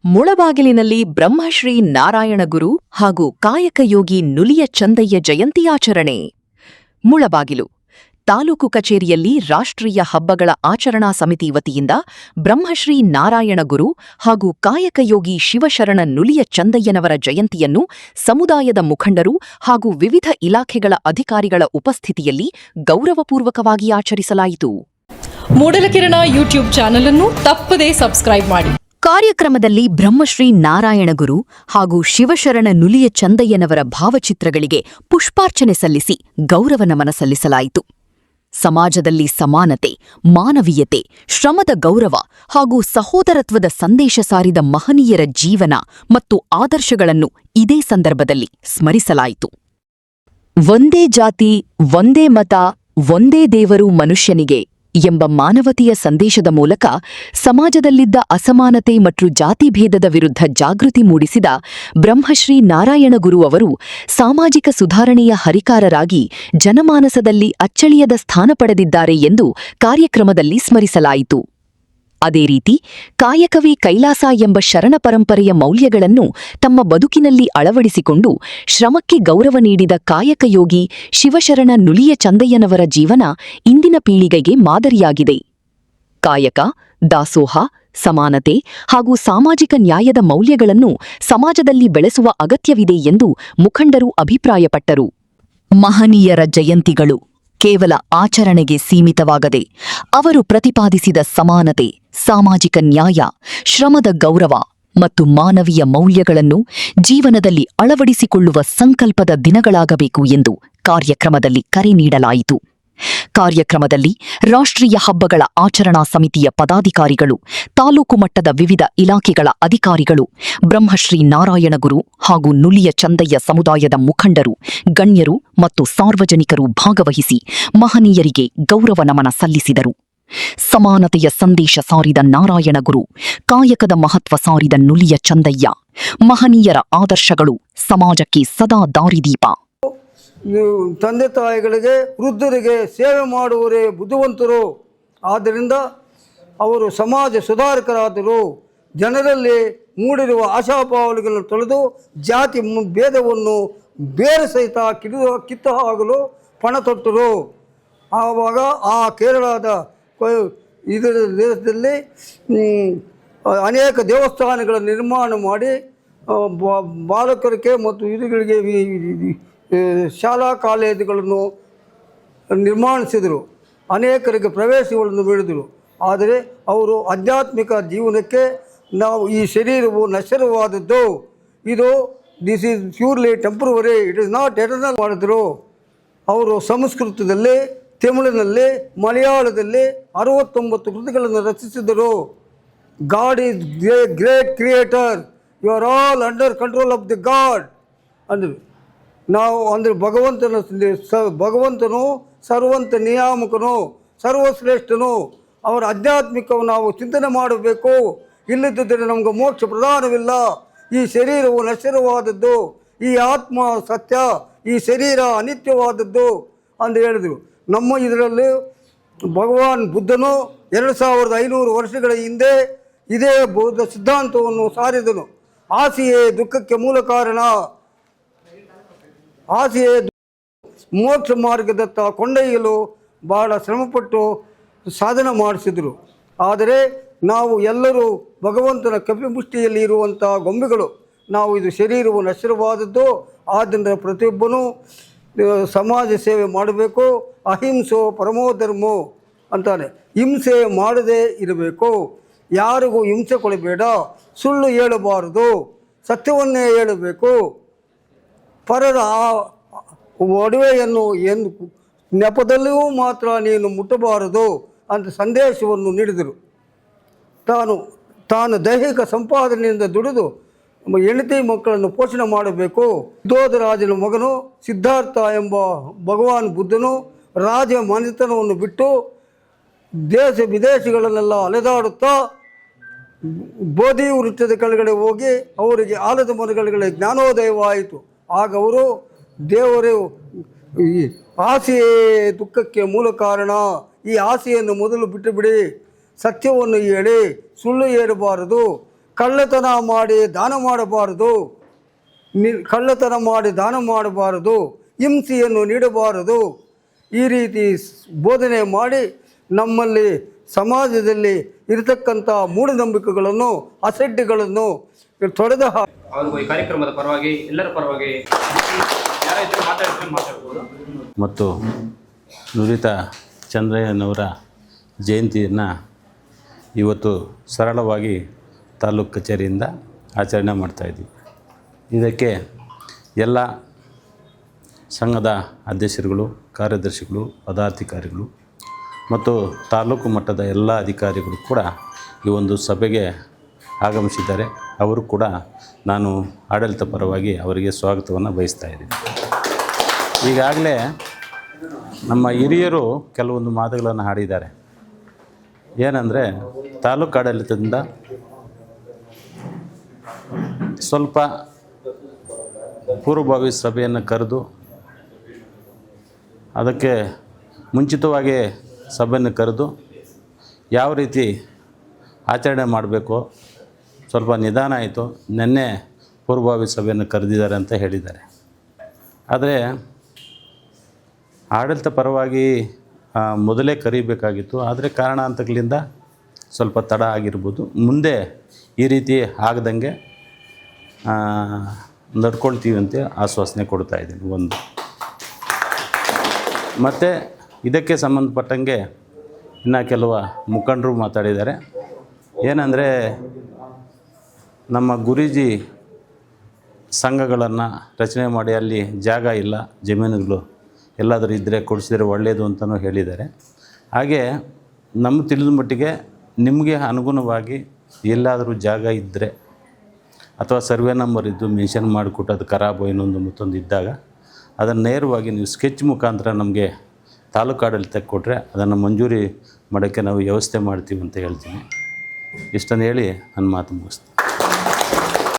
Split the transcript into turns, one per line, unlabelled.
ಮುಳಬಾಗಿಲಿನಲ್ಲಿ ಬ್ರಹ್ಮಶ್ರೀ ನಾರಾಯಣಗುರು ಹಾಗೂ ಕಾಯಕಯೋಗಿ ನುಲಿಯ ಚಂದಯ್ಯ ಜಯಂತಿಯಾಚರಣೆ. ಮುಳಬಾಗಿಲು ತಾಲೂಕು ಕಚೇರಿಯಲ್ಲಿ ರಾಷ್ಟ್ರೀಯ ಹಬ್ಬಗಳ ಆಚರಣಾ ಸಮಿತಿ ವತಿಯಿಂದ ಬ್ರಹ್ಮಶ್ರೀ ನಾರಾಯಣಗುರು ಹಾಗೂ ಕಾಯಕಯೋಗಿ ಶಿವಶರಣ ನುಲಿಯ ಚಂದಯ್ಯನವರ ಜಯಂತಿಯನ್ನು ಸಮುದಾಯದ ಮುಖಂಡರು ಹಾಗೂ ವಿವಿಧ ಇಲಾಖೆಗಳ ಅಧಿಕಾರಿಗಳ ಉಪಸ್ಥಿತಿಯಲ್ಲಿ ಗೌರವಪೂರ್ವಕವಾಗಿ ಆಚರಿಸಲಾಯಿತು.
ಮೂಡಲಕಿರಣ ಯೂಟ್ಯೂಬ್ ಚಾನೆಲ್ ಅನ್ನು ತಪ್ಪದೇ ಸಬ್ಸ್ಕ್ರೈಬ್ ಮಾಡಿ.
ಕಾರ್ಯಕ್ರಮದಲ್ಲಿ ಬ್ರಹ್ಮಶ್ರೀ ನಾರಾಯಣಗುರು ಹಾಗೂ ಶಿವಶರಣ ನುಲಿಯ ಚಂದಯ್ಯನವರ ಭಾವಚಿತ್ರಗಳಿಗೆ ಪುಷ್ಪಾರ್ಚನೆ ಸಲ್ಲಿಸಿ ಗೌರವ ನಮನ ಸಲ್ಲಿಸಲಾಯಿತು. ಸಮಾಜದಲ್ಲಿ ಸಮಾನತೆ, ಮಾನವೀಯತೆ, ಶ್ರಮದ ಗೌರವ ಹಾಗೂ ಸಹೋದರತ್ವದ ಸಂದೇಶ ಸಾರಿದ ಮಹನೀಯರ ಜೀವನ ಮತ್ತು ಆದರ್ಶಗಳನ್ನು ಇದೇ ಸಂದರ್ಭದಲ್ಲಿ ಸ್ಮರಿಸಲಾಯಿತು. ಒಂದೇ ಜಾತಿ, ಒಂದೇ ಮತ, ಒಂದೇ ದೇವರು ಮನುಷ್ಯನಿಗೆ ಎಂಬ ಮಾನವತೆಯ ಸಂದೇಶದ ಮೂಲಕ ಸಮಾಜದಲ್ಲಿದ್ದ ಅಸಮಾನತೆ ಮತ್ತು ಜಾತಿಭೇದದ ವಿರುದ್ಧ ಜಾಗೃತಿ ಮೂಡಿಸಿದ ಬ್ರಹ್ಮಶ್ರೀ ನಾರಾಯಣಗುರು ಅವರು ಸಾಮಾಜಿಕ ಸುಧಾರಣೆಯ ಹರಿಕಾರರಾಗಿ ಜನಮಾನಸದಲ್ಲಿ ಅಚ್ಚಳಿಯದ ಸ್ಥಾನ ಪಡೆದಿದ್ದಾರೆ ಎಂದು ಕಾರ್ಯಕ್ರಮದಲ್ಲಿ ಸ್ಮರಿಸಲಾಯಿತು. ಅದೇ ರೀತಿ ಕಾಯಕವೇ ಕೈಲಾಸ ಎಂಬ ಶರಣ ಪರಂಪರೆಯ ಮೌಲ್ಯಗಳನ್ನು ತಮ್ಮ ಬದುಕಿನಲ್ಲಿ ಅಳವಡಿಸಿಕೊಂಡು ಶ್ರಮಕ್ಕೆ ಗೌರವ ನೀಡಿದ ಕಾಯಕಯೋಗಿ ಶಿವಶರಣ ನುಲಿಯ ಚಂದಯ್ಯನವರ ಜೀವನ ಇಂದಿನ ಪೀಳಿಗೆಗೆ ಮಾದರಿಯಾಗಿದೆ. ಕಾಯಕ, ದಾಸೋಹ, ಸಮಾನತೆ ಹಾಗೂ ಸಾಮಾಜಿಕ ನ್ಯಾಯದ ಮೌಲ್ಯಗಳನ್ನು ಸಮಾಜದಲ್ಲಿ ಬೆಳೆಸುವ ಅಗತ್ಯವಿದೆ ಎಂದು ಮುಖಂಡರು ಅಭಿಪ್ರಾಯಪಟ್ಟರು. ಮಹನೀಯರ ಜಯಂತಿಗಳು ಕೇವಲ ಆಚರಣೆಗೆ ಸೀಮಿತವಾಗದೆ ಅವರು ಪ್ರತಿಪಾದಿಸಿದ ಸಮಾನತೆ, ಸಾಮಾಜಿಕ ನ್ಯಾಯ, ಶ್ರಮದ ಗೌರವ ಮತ್ತು ಮಾನವೀಯ ಮೌಲ್ಯಗಳನ್ನು ಜೀವನದಲ್ಲಿ ಅಳವಡಿಸಿಕೊಳ್ಳುವ ಸಂಕಲ್ಪದ ದಿನಗಳಾಗಬೇಕು ಎಂದು ಕಾರ್ಯಕ್ರಮದಲ್ಲಿ ಕರೆ ನೀಡಲಾಯಿತು. ಕಾರ್ಯಕ್ರಮದಲ್ಲಿ ರಾಷ್ಟ್ರೀಯ ಹಬ್ಬಗಳ ಆಚರಣಾ ಸಮಿತಿಯ ಪದಾಧಿಕಾರಿಗಳು, ತಾಲೂಕು ಮಟ್ಟದ ವಿವಿಧ ಇಲಾಖೆಗಳ ಅಧಿಕಾರಿಗಳು, ಬ್ರಹ್ಮಶ್ರೀ ನಾರಾಯಣಗುರು ಹಾಗೂ ನುಲಿಯ ಚಂದಯ್ಯ ಸಮುದಾಯದ ಮುಖಂಡರು, ಗಣ್ಯರು ಮತ್ತು ಸಾರ್ವಜನಿಕರು ಭಾಗವಹಿಸಿ ಮಹನೀಯರಿಗೆ ಗೌರವ ನಮನ ಸಲ್ಲಿಸಿದರು. ಸಮಾನತೆಯ ಸಂದೇಶ ಸಾರಿದ ನಾರಾಯಣಗುರು, ಕಾಯಕದ ಮಹತ್ವ ಸಾರಿದ ನುಲಿಯ ಚಂದಯ್ಯ, ಮಹನೀಯರ ಆದರ್ಶಗಳು ಸಮಾಜಕ್ಕೆ ಸದಾ ದಾರಿದೀಪ.
ತಂದೆ ತಾಯಿಗಳಿಗೆ, ವೃದ್ಧರಿಗೆ ಸೇವೆ ಮಾಡುವವರೇ ಬುದ್ಧಿವಂತರು. ಆದ್ದರಿಂದ ಅವರು ಸಮಾಜ ಸುಧಾರಕರಾದರು. ಜನರಲ್ಲಿ ಮೂಡಿರುವ ಆಶಾಭಾವನೆಗಳನ್ನು ತೊಳೆದು ಜಾತಿ ಭೇದವನ್ನು ಬೇರೆ ಸಹಿತ ಕಿತ್ತು ಹಾಕಲು ಪಣ ತೊಟ್ಟರು. ಆವಾಗ ಆ ಕೇರಳದ ಇದರ ದೇಶದಲ್ಲಿ ಅನೇಕ ದೇವಸ್ಥಾನಗಳ ನಿರ್ಮಾಣ ಮಾಡಿ ಬಾಲಕರಿಗೆ ಮತ್ತು ಇದುಗಳಿಗೆ ಶಾಲಾ ಕಾಲೇಜುಗಳನ್ನು ನಿರ್ಮಾಣಿಸಿದರು. ಅನೇಕರಿಗೆ ಪ್ರವೇಶಗಳನ್ನು ನೀಡಿದರು. ಆದರೆ ಅವರು ಆಧ್ಯಾತ್ಮಿಕ ಜೀವನಕ್ಕೆ ನಾವು ಈ ಶರೀರವು ನಶ್ವರವಾದದ್ದು, ಇದು this is purely temporary, it is not eternal ಮಾಡಿದರು. ಅವರು ಸಂಸ್ಕೃತದಲ್ಲಿ, ತಮಿಳಿನಲ್ಲಿ, ಮಲಯಾಳದಲ್ಲಿ 69 ಕೃತಿಗಳನ್ನು ರಚಿಸಿದರು. God is great creator, you are all under control of the god ಅಂದರು. ನಾವು ಅಂದರೆ ಭಗವಂತನು ಸರ್ವಂತ ನಿಯಾಮಕನು, ಸರ್ವಶ್ರೇಷ್ಠನು. ಅವರ ಆಧ್ಯಾತ್ಮಿಕವು ನಾವು ಚಿಂತನೆ ಮಾಡಬೇಕು. ಇಲ್ಲದಿದ್ದರೆ ನಮಗೆ ಮೋಕ್ಷ ಪ್ರಧಾನವಿಲ್ಲ. ಈ ಶರೀರವು ನಶ್ವರವಾದದ್ದು, ಈ ಆತ್ಮ ಸತ್ಯ, ಈ ಶರೀರ ಅನಿತ್ಯವಾದದ್ದು ಅಂತ ಹೇಳಿದರು. ನಮ್ಮ ಇದರಲ್ಲಿ ಭಗವಾನ್ ಬುದ್ಧನು 2500 ವರ್ಷಗಳ ಹಿಂದೆ ಇದೇ ಬೌದ್ಧ ಸಿದ್ಧಾಂತವನ್ನು ಸಾರಿದನು. ಆಸೆಯೇ ದುಃಖಕ್ಕೆ ಮೂಲ ಕಾರಣ, ಆಸೆಯೇ ಮೋಕ್ಷ ಮಾರ್ಗದತ್ತ ಕೊಂಡೊಯ್ಯಲು ಬಹಳ ಶ್ರಮಪಟ್ಟು ಸಾಧನೆ ಮಾಡಿಸಿದರು. ಆದರೆ ನಾವು ಎಲ್ಲರೂ ಭಗವಂತನ ಕಪಿಮುಷ್ಟಿಯಲ್ಲಿ ಇರುವಂಥ ಗೊಂಬೆಗಳು. ನಾವು ಇದು ಶರೀರವು ನಶ್ವರವಾದದ್ದು. ಆದ್ದರಿಂದ ಪ್ರತಿಯೊಬ್ಬನೂ ಸಮಾಜ ಸೇವೆ ಮಾಡಬೇಕು. ಅಹಿಂಸೋ ಪರಮೋ ಧರ್ಮೋ ಅಂತಾನೆ. ಹಿಂಸೆ ಮಾಡದೇ ಇರಬೇಕು. ಯಾರಿಗೂ ಹಿಂಸೆ ಕೊಡಬೇಡ, ಸುಳ್ಳು ಹೇಳಬಾರದು, ಸತ್ಯವನ್ನೇ ಹೇಳಬೇಕು. ಪರರ ಒಡವೆಯನ್ನು ಎಂದು ನೆಪದಲ್ಲಿಯೂ ಮಾತ್ರ ನೀನು ಮುಟ್ಟಬಾರದು ಅಂತ ಸಂದೇಶವನ್ನು ನೀಡಿದರು. ತಾನು ದೈಹಿಕ ಸಂಪಾದನೆಯಿಂದ ದುಡಿದು ಹೆಂಡತಿ ಮಕ್ಕಳನ್ನು ಪೋಷಣೆ ಮಾಡಬೇಕು. ಉದ್ಯೋಧರಾಜನ ಮಗನು ಸಿದ್ಧಾರ್ಥ ಎಂಬ ಭಗವಾನ್ ಬುದ್ಧನು ರಾಜ ಮನೆತನವನ್ನು ಬಿಟ್ಟು ದೇಶ ವಿದೇಶಗಳನ್ನೆಲ್ಲ ಅಲೆದಾಡುತ್ತಾ ಬೋಧಿ ವೃತ್ತದ ಕೆಳಗಡೆ ಹೋಗಿ ಅವರಿಗೆ ಆಲದ ಮರಗಳಿಗೆ ಜ್ಞಾನೋದಯವಾಯಿತು. ಆಗ ಅವರು ದೇವರು ಈ ಆಸೆಯೇ ದುಃಖಕ್ಕೆ ಮೂಲ ಕಾರಣ, ಈ ಆಸೆಯನ್ನು ಮೊದಲು ಬಿಟ್ಟು ಬಿಡಿ, ಸತ್ಯವನ್ನು ಹೇಳಿ, ಸುಳ್ಳು ಹೇಳಬಾರದು, ಕಳ್ಳತನ ಮಾಡಿ ದಾನ ಮಾಡಬಾರದು, ಕಳ್ಳತನ ಮಾಡಿ ದಾನ ಮಾಡಬಾರದು, ಹಿಂಸೆಯನ್ನು ನೀಡಬಾರದು. ಈ ರೀತಿ ಬೋಧನೆ ಮಾಡಿ ನಮ್ಮಲ್ಲಿ ಸಮಾಜದಲ್ಲಿ ಇರತಕ್ಕಂಥ ಮೂಢನಂಬಿಕೆಗಳನ್ನು ಅಸಡ್ಡೆಗಳನ್ನು ತೊಡೆದ
ಹಾಗೂ ಈ ಕಾರ್ಯಕ್ರಮದ ಪರವಾಗಿ ಎಲ್ಲರ ಪರವಾಗಿ ಯಾರಾದರೂ ಮಾತಾಡ್ಬೋದು.
ಮತ್ತು ನುರಿತ ಚಂದ್ರಯ್ಯನವರ ಜಯಂತಿಯನ್ನು ಇವತ್ತು ಸರಳವಾಗಿ ತಾಲೂಕು ಕಚೇರಿಯಿಂದ ಆಚರಣೆ ಮಾಡ್ತಾಯಿದ್ವಿ. ಇದಕ್ಕೆ ಎಲ್ಲ ಸಂಘದ ಅಧ್ಯಕ್ಷರುಗಳು, ಕಾರ್ಯದರ್ಶಿಗಳು, ಪದಾಧಿಕಾರಿಗಳು ಮತ್ತು ತಾಲೂಕು ಮಟ್ಟದ ಎಲ್ಲ ಅಧಿಕಾರಿಗಳು ಕೂಡ ಈ ಒಂದು ಸಭೆಗೆ ಆಗಮಿಸಿದ್ದಾರೆ. ಅವರು ಕೂಡ ನಾನು ಆಡಳಿತ ಪರವಾಗಿ ಅವರಿಗೆ ಸ್ವಾಗತವನ್ನು ಬಯಸ್ತಾ ಇದ್ದೀನಿ. ಈಗಾಗಲೇ ನಮ್ಮ ಹಿರಿಯರು ಕೆಲವೊಂದು ಮಾತುಗಳನ್ನು ಆಡಿದ್ದಾರೆ. ಏನಂದರೆ, ತಾಲೂಕು ಆಡಳಿತದಿಂದ ಸ್ವಲ್ಪ ಪೂರ್ವಭಾವಿ ಸಭೆಯನ್ನು ಕರೆದು ಅದಕ್ಕೆ ಮುಂಚಿತವಾಗಿ ಸಭೆಯನ್ನು ಕರೆದು ಯಾವ ರೀತಿ ಆಚರಣೆ ಮಾಡಬೇಕು ಸ್ವಲ್ಪ ನಿಧಾನ ಆಯಿತು. ನಿನ್ನೆ ಪೂರ್ವಭಾವಿ ಸಭೆಯನ್ನು ಕರೆದಿದ್ದಾರೆ ಅಂತ ಹೇಳಿದ್ದಾರೆ. ಆದರೆ ಆಡಳಿತ ಪರವಾಗಿ ಮೊದಲೇ ಕರೀಬೇಕಾಗಿತ್ತು. ಆದರೆ ಕಾರಣಾಂತರಗಳಿಂದ ಸ್ವಲ್ಪ ತಡ ಆಗಿರ್ಬೋದು. ಮುಂದೆ ಈ ರೀತಿ ಆಗದಂಗೆ ನಡ್ಕೊಳ್ತೀವಿ ಅಂತ ಆಶ್ವಾಸನೆ ಕೊಡ್ತಾ ಇದ್ದೀನಿ. ಒಂದು ಮತ್ತು ಇದಕ್ಕೆ ಸಂಬಂಧಪಟ್ಟಂಗೆ ಇನ್ನು ಕೆಲವು ಮುಖಂಡರು ಮಾತಾಡಿದ್ದಾರೆ. ಏನಂದರೆ, ನಮ್ಮ ಗುರೂಜಿ ಸಂಘಗಳನ್ನು ರಚನೆ ಮಾಡಿ ಅಲ್ಲಿ ಜಾಗ ಇಲ್ಲ, ಜಮೀನುಗಳು ಎಲ್ಲಾದರೂ ಇದ್ದರೆ ಕೊಡಿಸಿದರೆ ಒಳ್ಳೆಯದು ಅಂತಲೂ ಹೇಳಿದ್ದಾರೆ. ಹಾಗೆ ನಮ್ಮ ತಿಳಿದ ಮಟ್ಟಿಗೆ ನಿಮಗೆ ಅನುಗುಣವಾಗಿ ಎಲ್ಲಾದರೂ ಜಾಗ ಇದ್ದರೆ ಅಥವಾ ಸರ್ವೆ ನಂಬರ್ ಇದ್ದು ಮೆನ್ಷನ್ ಮಾಡಿಕೊಟ್ಟು ಅದು ಖರಾಬು ಇನ್ನೊಂದು ಮತ್ತೊಂದು ಇದ್ದಾಗ ಅದನ್ನು ನೇರವಾಗಿ ನೀವು ಸ್ಕೆಚ್ ಮುಖಾಂತರ ನಮಗೆ ತಾಲೂಕು ಆಡಳಿತಕ್ಕೆ ಕೊಟ್ಟರೆ ಅದನ್ನು ಮಂಜೂರಿ ಮಾಡೋಕ್ಕೆ ನಾವು ವ್ಯವಸ್ಥೆ ಮಾಡ್ತೀವಿ ಅಂತ ಹೇಳ್ತೀನಿ. ಇಷ್ಟನ್ನು ಹೇಳಿ ನನ್ನ ಮಾತು ಮುಗಿಸ್ತೀನಿ.